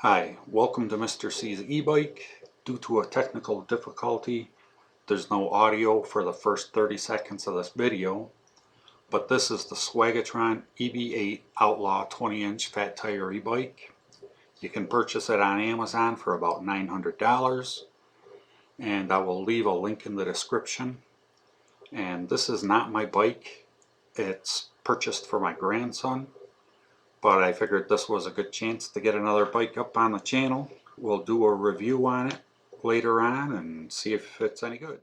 Hi, welcome to Mr. C's e-bike. Due to a technical difficulty, there's no audio for the first 30 seconds of this video, but this is the Swagtron EB8 Outlaw 20-inch fat tire e-bike. You can purchase it on Amazon for about $900, and I will leave a link in the description. And this is not my bike. It's purchased for my grandson. But I figured this was a good chance to get another bike up on the channel. We'll do a review on it later on and see if it's any good.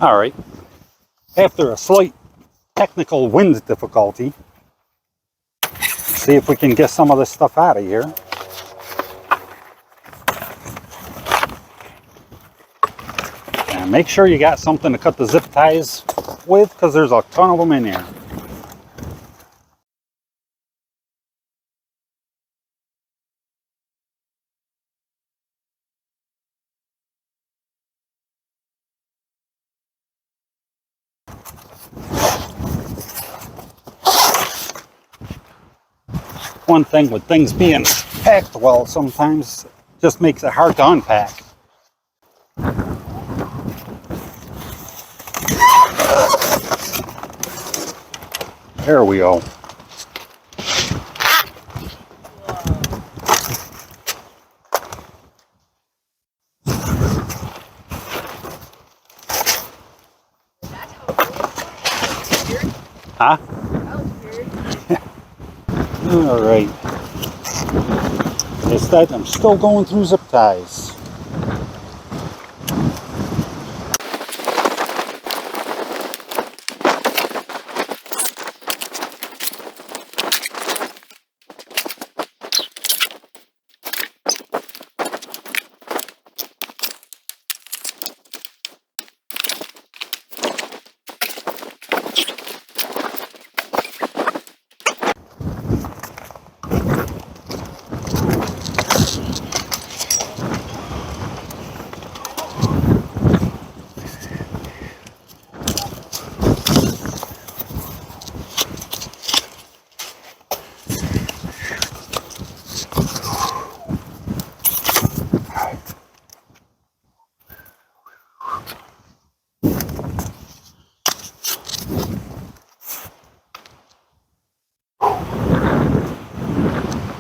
Alright, after a slight technical wind difficulty, see if we can get some of this stuff out of here. And make sure you got something to cut the zip ties with, because there's a ton of them in here. One thing with things being packed well sometimes just makes it hard to unpack. There we go. Huh? All right. Instead, I'm still going through zip ties.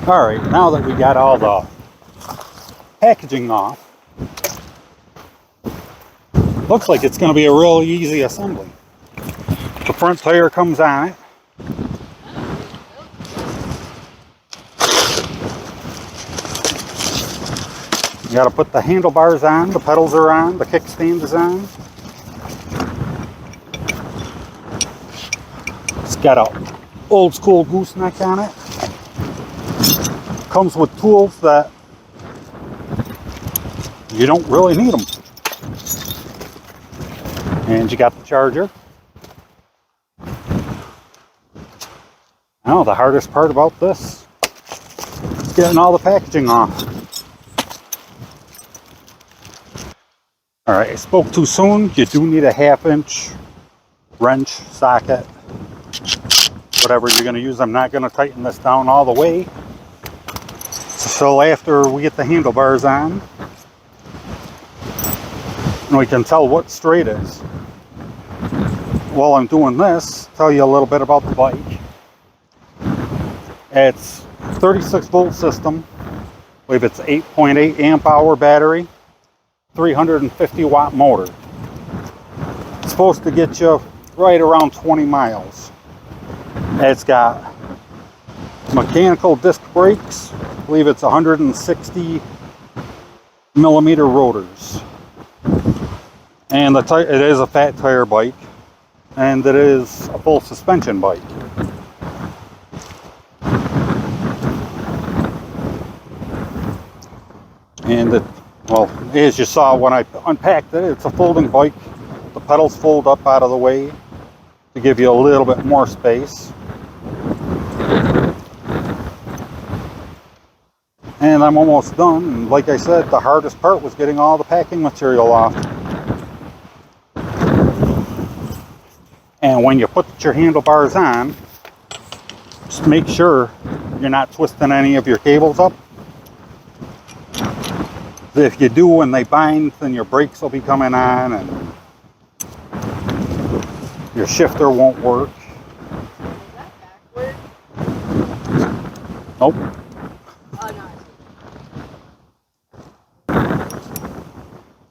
Alright, now that we got all the packaging off, looks like it's going to be a real easy assembly. The front tire comes on it. You got to put the handlebars on, the pedals are on, the kickstand is on. It's got a old school gooseneck on it. Comes with tools that you don't really need them. And you got the charger. Now the hardest part about this is getting all the packaging off. Alright, I spoke too soon. You do need a 1/2-inch wrench, socket, whatever you're going to use. I'm not going to tighten this down all the way. So after we get the handlebars on, and we can tell what straight is. While I'm doing this, tell you a little bit about the bike. It's 36-volt system. I believe it's 8.8 amp hour battery, 350 watt motor. It's supposed to get you right around 20 miles. It's got mechanical disc brakes. I believe it's 160 millimeter rotors. And it is a fat tire bike, and it is a full suspension bike. And well, as you saw when I unpacked it, it's a folding bike. The pedals fold up out of the way to give you a little bit more space. And I'm almost done. And like I said, the hardest part was getting all the packing material off. And when you put your handlebars on, just make sure you're not twisting any of your cables up. If you do when they bind, then your brakes will be coming on and your shifter won't work. Is that backward? Nope. Oh, no.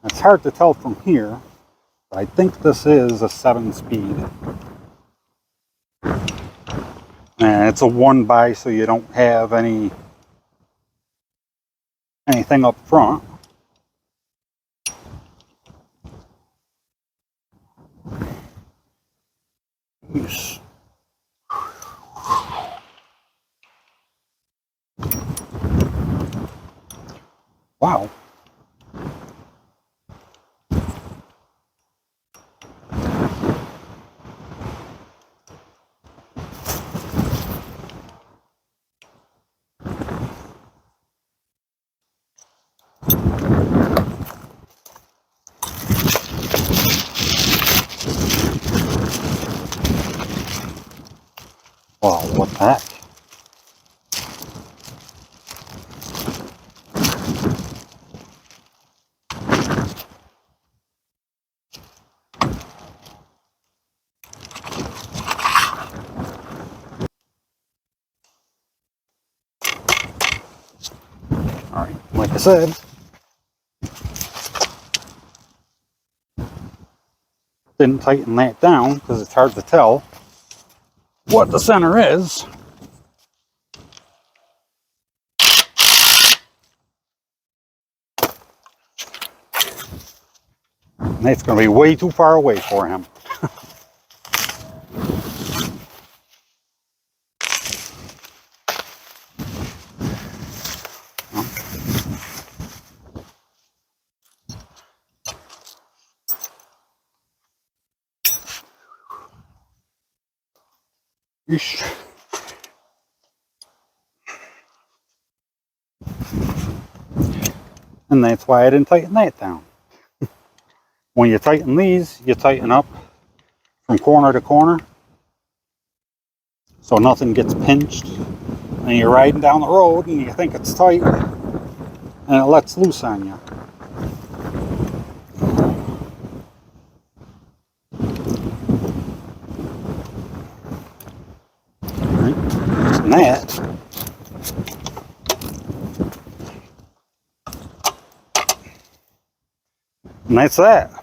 It's hard to tell from here, but I think this is a 7-speed. And it's a 1-by, so you don't have anything up front. Yes. Wow. Wow, what the heck? Alright, like I said, didn't tighten that down because it's hard to tell what the center is. And it's going to be way too far away for him. Yeesh. And that's why I didn't tighten that down. When you tighten these, you tighten up from corner to corner so nothing gets pinched. And you're riding down the road and you think it's tight and it lets loose on you. Right. And that and that's that.